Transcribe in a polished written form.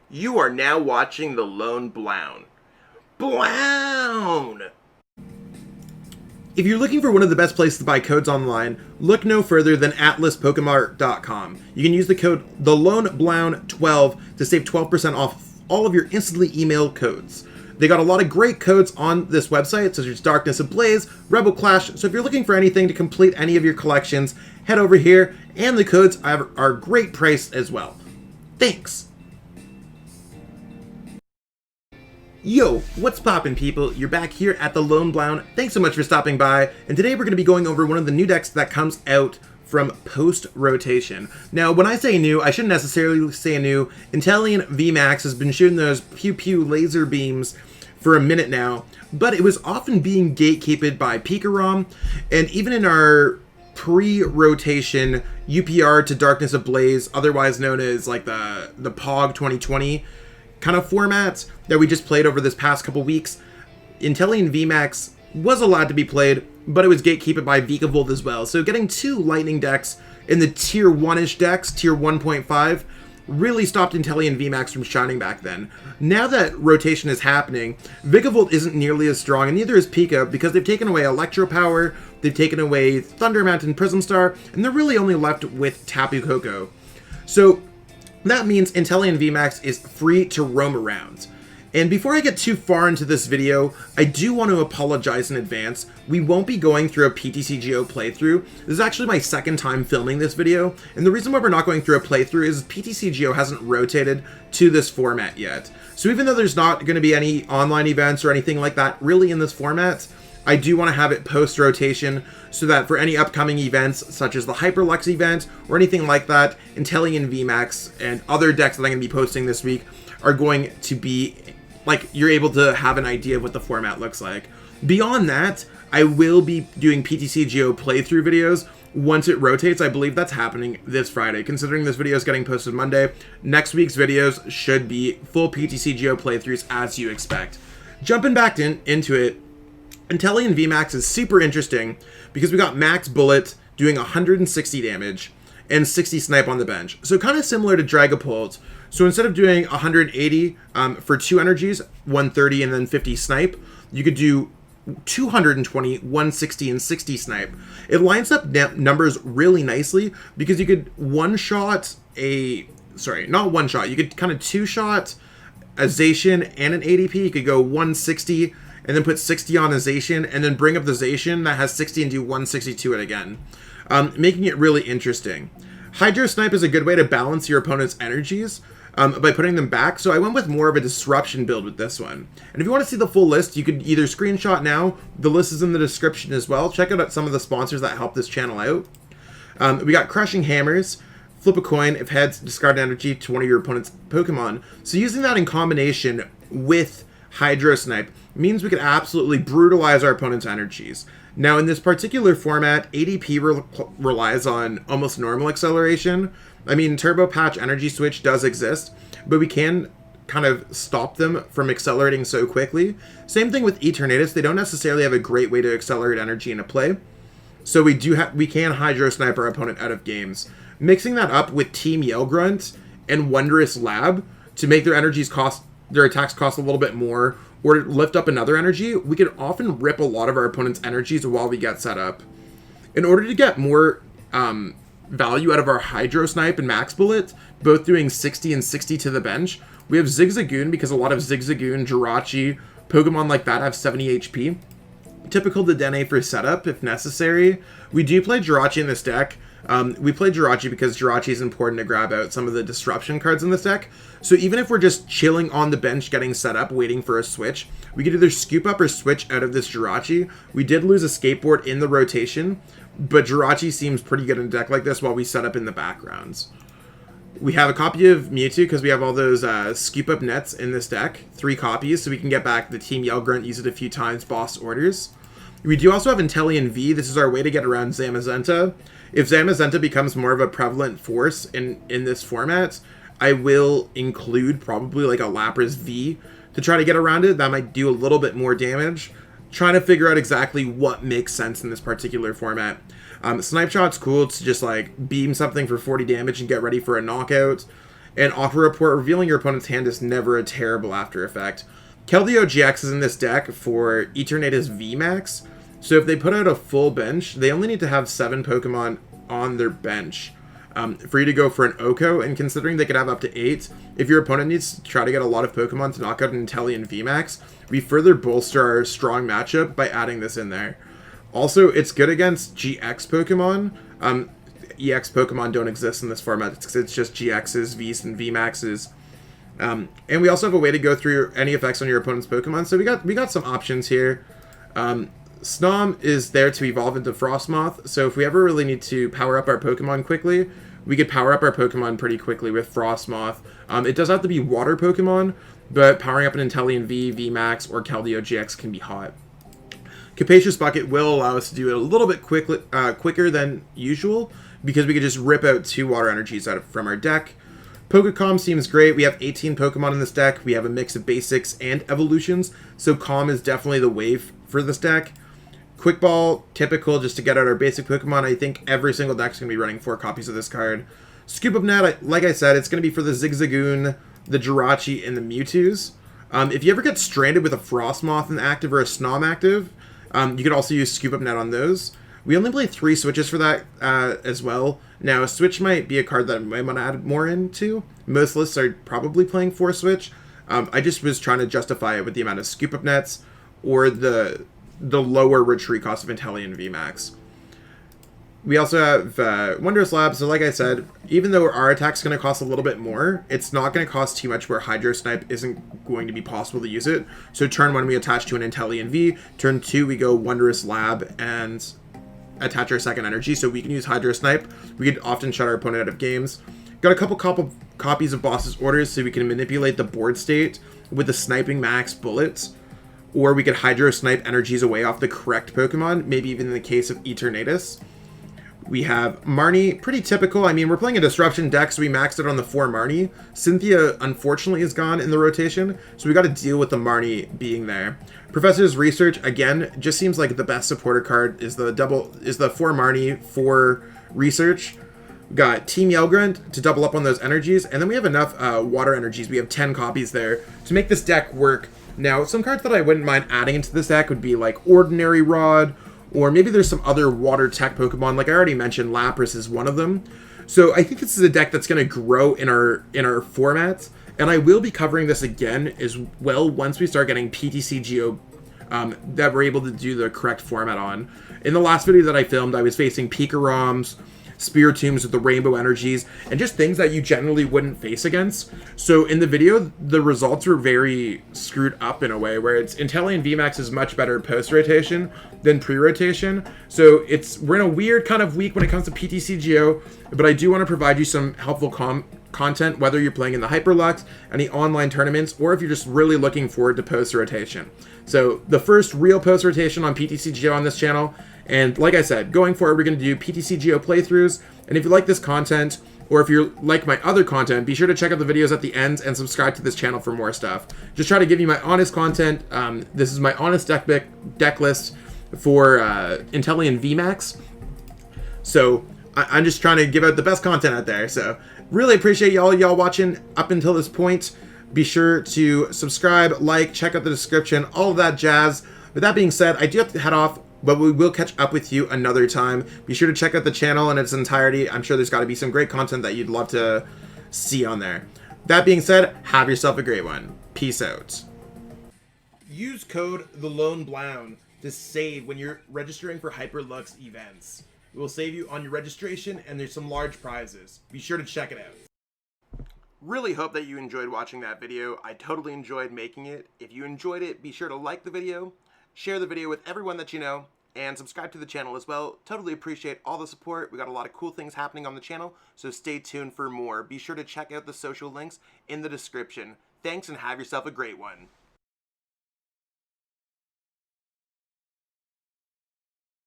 You are now watching The Lone Blown. Blown! If you're looking for one of the best places to buy codes online, look no further than atlaspokemart.com. You can use the code TheLoneBlown12 to save 12% off all of your instantly emailed codes. They got a lot of great codes on this website, such as Darkness Ablaze, Rebel Clash, so if you're looking for anything to complete any of your collections, head over here, and the codes are great price as well. Thanks! Yo, what's poppin' people? You're back here at The Lone Blown. Thanks so much for stopping by, and today we're going to be going over one of the new decks that comes out from post-rotation. Now, when I say new, I shouldn't necessarily say new. Inteleon VMAX has been shooting those pew-pew laser beams for a minute now, but it was often being gatekeeped by PikaRom, and even in our pre-rotation UPR to Darkness Ablaze, otherwise known as like the POG 2020 kind of formats that we just played over this past couple weeks, Inteleon VMAX was allowed to be played, but it was gatekeeped by Vikavolt as well. So getting two Lightning decks in the tier 1-ish decks, tier 1.5, really stopped Inteleon VMAX from shining back then. Now that rotation is happening, Vikavolt isn't nearly as strong, and neither is Pika, because they've taken away Electro Power, they've taken away Thunder Mountain Prism Star, and they're really only left with Tapu Koko. So that means Inteleon VMAX is free to roam around. And before I get too far into this video, I do want to apologize in advance. We won't be going through a PTCGO playthrough. This is actually my second time filming this video, and the reason why we're not going through a playthrough is PTCGO hasn't rotated to this format yet. So even though there's not going to be any online events or anything like that really in this format, I do want to have it post-rotation so that for any upcoming events, such as the Hyperlux event or anything like that, Inteleon VMAX and other decks that I'm going to be posting this week are going to be, like, you're able to have an idea of what the format looks like. Beyond that, I will be doing PTCGO playthrough videos once it rotates. I believe that's happening this Friday. Considering this video is getting posted Monday, next week's videos should be full PTCGO playthroughs as you expect. Jumping back into it, Inteleon VMAX is super interesting because we got Max Bullet doing 160 damage and 60 snipe on the bench. So kind of similar to Dragapult. So instead of doing 180 for 2 energies, 130 and then 50 snipe, you could do 220, 160 and 60 snipe. It lines up numbers really nicely because you could one-shot you could kind of two-shot a Zacian and an ADP. You could go 160 and then put 60 on a Zacian, and then bring up the Zacian that has 60 and do 160 to it again, making it really interesting. Hydro Snipe is a good way to balance your opponent's energies by putting them back, so I went with more of a disruption build with this one. And if you want to see the full list, you could either screenshot now, the list is in the description as well. Check out some of the sponsors that help this channel out. We got Crushing Hammers. Flip a coin. If heads, discard energy to one of your opponent's Pokemon. So using that in combination with Hydro Snipe means we can absolutely brutalize our opponent's energies. Now in this particular format, ADP relies on almost normal acceleration. I mean, Turbo Patch Energy Switch does exist, but we can kind of stop them from accelerating so quickly. Same thing with Eternatus. They don't necessarily have a great way to accelerate energy into play. So we can Hydro Snipe our opponent out of games. Mixing that up with Team Yell Grunt and Wondrous Lab to make their attacks cost a little bit more, or lift up another energy, we can often rip a lot of our opponent's energies while we get set up. In order to get more value out of our Hydro Snipe and Max Bullet, both doing 60 and 60 to the bench, we have Zigzagoon, because a lot of Zigzagoon, Jirachi, Pokemon like that have 70 HP. Typical Dedenne for setup, if necessary. We do play Jirachi in this deck. We play Jirachi because Jirachi is important to grab out some of the disruption cards in this deck. So even if we're just chilling on the bench getting set up, waiting for a switch, we could either scoop up or switch out of this Jirachi. We did lose a skateboard in the rotation, but Jirachi seems pretty good in a deck like this while we set up in the backgrounds. We have a copy of Mewtwo because we have all those scoop up nets in this deck. 3 copies, so we can get back the Team Yell Grunt, use it a few times, boss orders. We do also have Inteleon V. This is our way to get around Zamazenta. If Zamazenta becomes more of a prevalent force in this format, I will include probably like a Lapras V to try to get around it. That might do a little bit more damage. Trying to figure out exactly what makes sense in this particular format. Snipe Shot's cool to just like beam something for 40 damage and get ready for a knockout. and Aqua Report revealing your opponent's hand is never a terrible after effect. Keldeo-GX is in this deck for Eternatus VMAX, so if they put out a full bench, they only need to have 7 Pokemon on their bench for you to go for an Oko, and considering they could have up to 8, if your opponent needs to try to get a lot of Pokemon to knock out an Inteleon VMAX, we further bolster our strong matchup by adding this in there. Also, it's good against GX Pokemon. EX Pokemon don't exist in this format. It's just GXs, Vs, and VMAXs. And we also have a way to go through any effects on your opponent's Pokemon. So we got some options here. Snom is there to evolve into Frosmoth. So if we ever really need to power up our Pokemon quickly, we could power up our Pokemon pretty quickly with Frosmoth. It does have to be water Pokemon, but powering up an Inteleon V, VMAX, or Keldeo-GX can be hot. Capacious Bucket will allow us to do it a little bit quicker than usual, because we could just rip out 2 water energies from our deck. PokeCalm seems great. We have 18 Pokemon in this deck. We have a mix of basics and evolutions, so Calm is definitely the wave for this deck. Quick Ball, typical, just to get out our basic Pokemon. I think every single deck's going to be running 4 copies of this card. Scoop Up Net, like I said, it's going to be for the Zigzagoon, the Jirachi, and the Mewtwo's. If you ever get stranded with a Frosmoth in active or a Snom active, you could also use Scoop Up Net on those. We only play 3 switches for that as well. Now, a switch might be a card that I might want to add more into. Most lists are probably playing 4 switch. I just was trying to justify it with the amount of Scoop Up Nets or the lower retreat cost of Inteleon VMAX. We also have Wondrous Lab. So like I said, even though our attack's going to cost a little bit more, it's not going to cost too much where Hydro Snipe isn't going to be possible to use it. So turn 1 we attach to an Inteleon V. Turn 2 we go Wondrous Lab and attach our second energy, so we can use Hydro Snipe. We could often shut our opponent out of games. Got a couple copies of Boss's Orders, so we can manipulate the board state with the Sniping Max bullets, or we could Hydro Snipe energies away off the correct Pokemon, maybe even in the case of Eternatus. We have Marnie, pretty typical. I mean, we're playing a Disruption deck, so we maxed it on the 4 Marnie. Cynthia, unfortunately, is gone in the rotation, so we got to deal with the Marnie being there. Professor's Research, again, just seems like the best supporter card is the 4 Marnie for Research. We got Team Grunt to double up on those energies, and then we have enough water energies. We have 10 copies there to make this deck work. Now, some cards that I wouldn't mind adding into this deck would be like Ordinary Rod, or maybe there's some other water tech Pokemon. Like I already mentioned, Lapras is one of them. So I think this is a deck that's going to grow in our formats, and I will be covering this again as well once we start getting PTCGO that we're able to do the correct format on. In the last video that I filmed, I was facing PikaRoms, Spiritombs with the rainbow energies, and just things that you generally wouldn't face against. So in the video, the results were very screwed up in a way where it's Inteleon VMAX is much better post-rotation than pre-rotation. So we're in a weird kind of week when it comes to PTCGO, but I do want to provide you some helpful content, whether you're playing in the Hyperlux, any online tournaments, or if you're just really looking forward to post-rotation. So the first real post-rotation on PTCGO on this channel. And like I said, going forward, we're going to do PTCGO playthroughs. And if you like this content, or if you like my other content, be sure to check out the videos at the end and subscribe to this channel for more stuff. Just try to give you my honest content. This is my honest deck list for Inteleon VMAX. So I'm just trying to give out the best content out there. So really appreciate y'all watching up until this point. Be sure to subscribe, like, check out the description, all of that jazz. With that being said, I do have to head off, but we will catch up with you another time. Be sure to check out the channel in its entirety. I'm sure there's got to be some great content that you'd love to see on there. That being said, have yourself a great one. Peace out. Use code TheLoneBlown to save when you're registering for Hyperlux events. It will save you on your registration, and there's some large prizes. Be sure to check it out. Really hope that you enjoyed watching that video. I totally enjoyed making it. If you enjoyed it, be sure to like the video, share the video with everyone that you know, and subscribe to the channel as well. Totally appreciate all the support. We got a lot of cool things happening on the channel, so stay tuned for more. Be sure to check out the social links in the description. Thanks, and have yourself a great one.